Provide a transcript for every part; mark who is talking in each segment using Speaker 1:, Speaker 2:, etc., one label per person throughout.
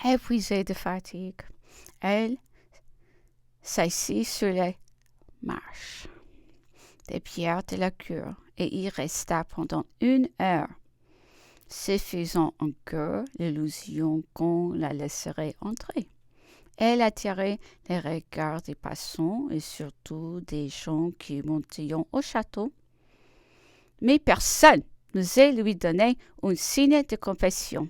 Speaker 1: épuisée de fatigue. Elle s'assit sur les marches des pierres de la cour et y resta pendant 1 heure, se faisant encore l'illusion qu'on la laisserait entrer. Elle attirait les regards des passants et surtout des gens qui montaient au château, mais personne n'osait lui donner un signe de compassion.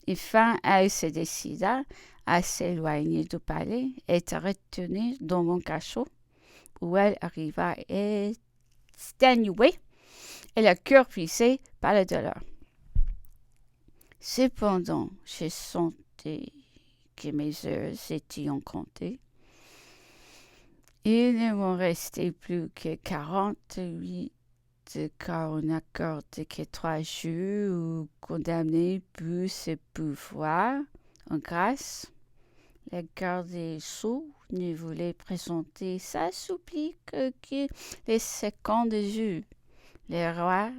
Speaker 1: Enfin, elle se décida à s'éloigner du palais et à retourner dans mon cachot, où elle arriva exténuée et le cœur brisé par la douleur. Cependant, je sentais que mes heures étaient comptées. Il ne m'en restait plus que 48, car on n'accorde que 3 jours où condamné peut se pouvoir en grâce. Le garde des Sceaux ne voulait présenter sa supplique que les secondes jours. Le roi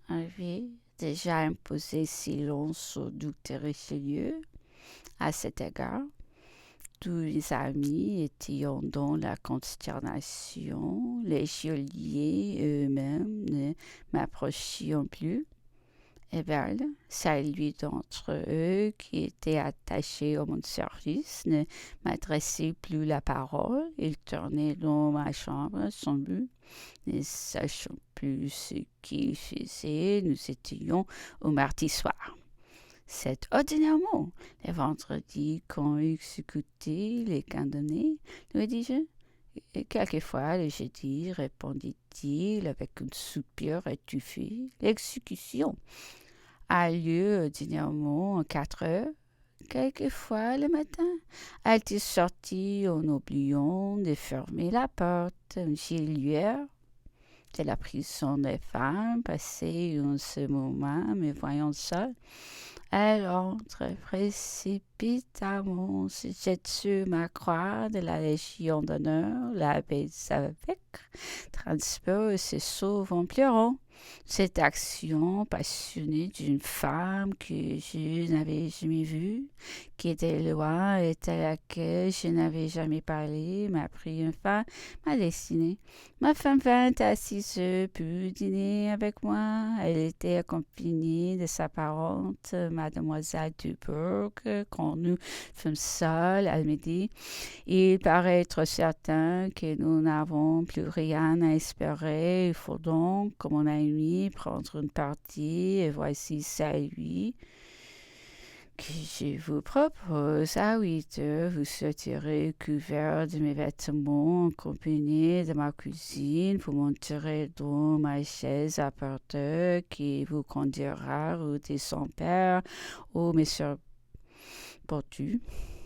Speaker 1: avait déjà imposé silence au duc de Richelieu à cet égard. Tous les amis étaient dans la consternation. Les geôliers eux-mêmes ne m'approchaient plus. Ebel, celui d'entre eux qui était attaché à mon service, ne m'adressait plus la parole. Il tournait dans ma chambre sans but. Ne sachant plus ce qu'il faisait, nous étions au mardi soir. C'est ordinairement le vendredi qu'on exécutait les condamnés, lui dis-je. Quelquefois le jeudi, répondit-il avec un soupir étouffé. L'exécution a lieu ordinairement à 4 heures. Quelquefois le matin, elle était sortie en oubliant de fermer la porte. Une lueur de la prison des femmes passait en ce moment, me voyant seule. Elle entre précipitamment, se jette sur ma croix de la Légion d'honneur, la baise avec, transpose et se sauve en pleurant. Cette action passionnée d'une femme que je n'avais jamais vue, qui était loin et à laquelle je n'avais jamais parlé, m'a pris enfin ma destinée. Ma femme vint à 6 heures pour dîner avec moi. Elle était accompagnée de sa parente, mademoiselle Dubourg. Quand nous fûmes seuls, elle me dit: il paraît être certain que nous n'avons plus rien à espérer. Il faut donc, comme on a nuit, prendre une partie, et voici celui que je vous propose. À 8 heures, vous sortirez couvert de mes vêtements, accompagné de ma cousine. Vous monterez dans ma chaise à porteur qui vous conduira rue de son père, où monsieur Portu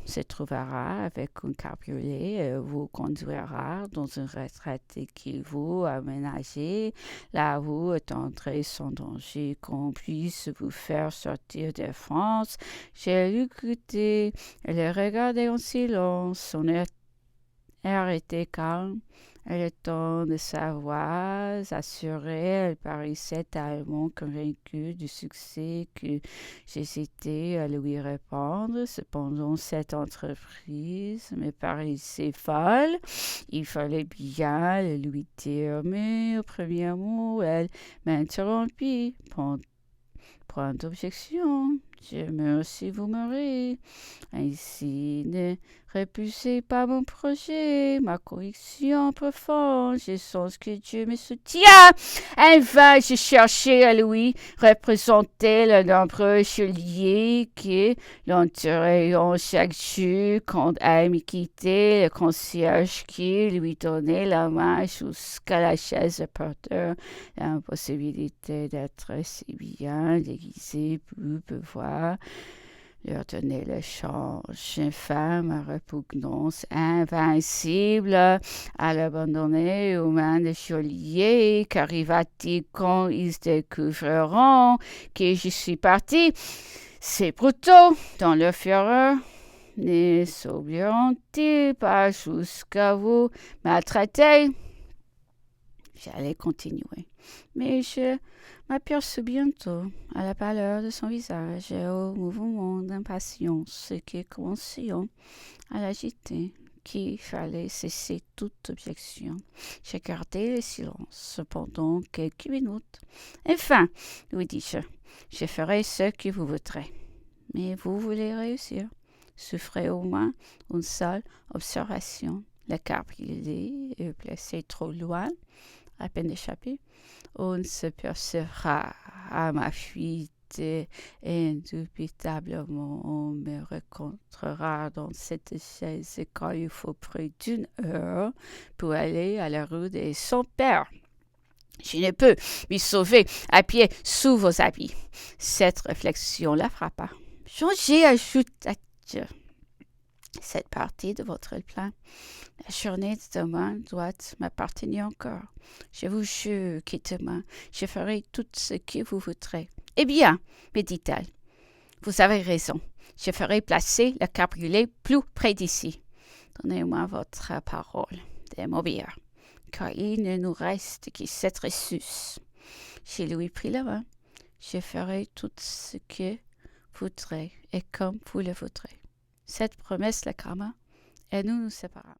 Speaker 1: se trouvera avec un cabriolet et vous conduira dans une retraite qu'il vous aménagée. Là, vous attendrez sans danger qu'on puisse vous faire sortir de France. Je l'écoutais et le regardais en silence. Son air était calme. Et le ton de sa voix assurée, elle paraissait tellement convaincue du succès que j'hésitais à lui répondre. Cependant, cette entreprise me paraissait folle. Il fallait bien le lui dire, mais au premier mot, elle m'interrompit. Point d'objection. Je meurs si vous mourrez. Ainsi, ne repoussez pas mon projet, ma conviction profonde. Je sens que Dieu me soutient. Enfin, je cherchais à lui représenter le nombreux geôlier qui l'enterraient chaque jour quand elle me quittait, le concierge qui lui donnait la main jusqu'à la chaise de porteur. L'impossibilité d'être si bien déguisée pour pouvoir leur donner le change. Enfin, ma répugnance invincible à l'abandonner aux mains des geôliers. Qu'arriva-t-il quand ils découvriront que je suis partie? Ces brutaux, dans leur fureur, ne s'oublieront-ils pas jusqu'à vous maltraiter? J'allais continuer. Mais je m'aperçus bientôt, à la pâleur de son visage et au mouvement d'impatience qui commençait à l'agiter, qu'il fallait cesser toute objection. J'ai gardé le silence pendant quelques minutes. Enfin, lui dis-je, je ferai ce que vous voudrez. Mais vous voulez réussir. Souffrez au moins une seule observation. Le cabriolet est placé trop loin, à peine échappé. On se percevra à ma fuite et indubitablement on me rencontrera dans cette chaise quand il faut près d'une heure pour aller à la rue de son père. Je ne peux m'y sauver à pied sous vos habits. Cette réflexion la frappa. Changez, ajouta-t-il, cette partie de votre plan. La journée de demain doit m'appartenir encore. Je vous jure que demain, je ferai tout ce que vous voudrez. Eh bien, me dit-elle, vous avez raison. Je ferai placer le cabriolet plus près d'ici. Donnez-moi votre parole de m'obéir, car il ne nous reste que cette ressource. Je lui pris la main. Je ferai tout ce que vous voudrez et comme vous le voudrez. Cette promesse la calma et nous nous séparâmes.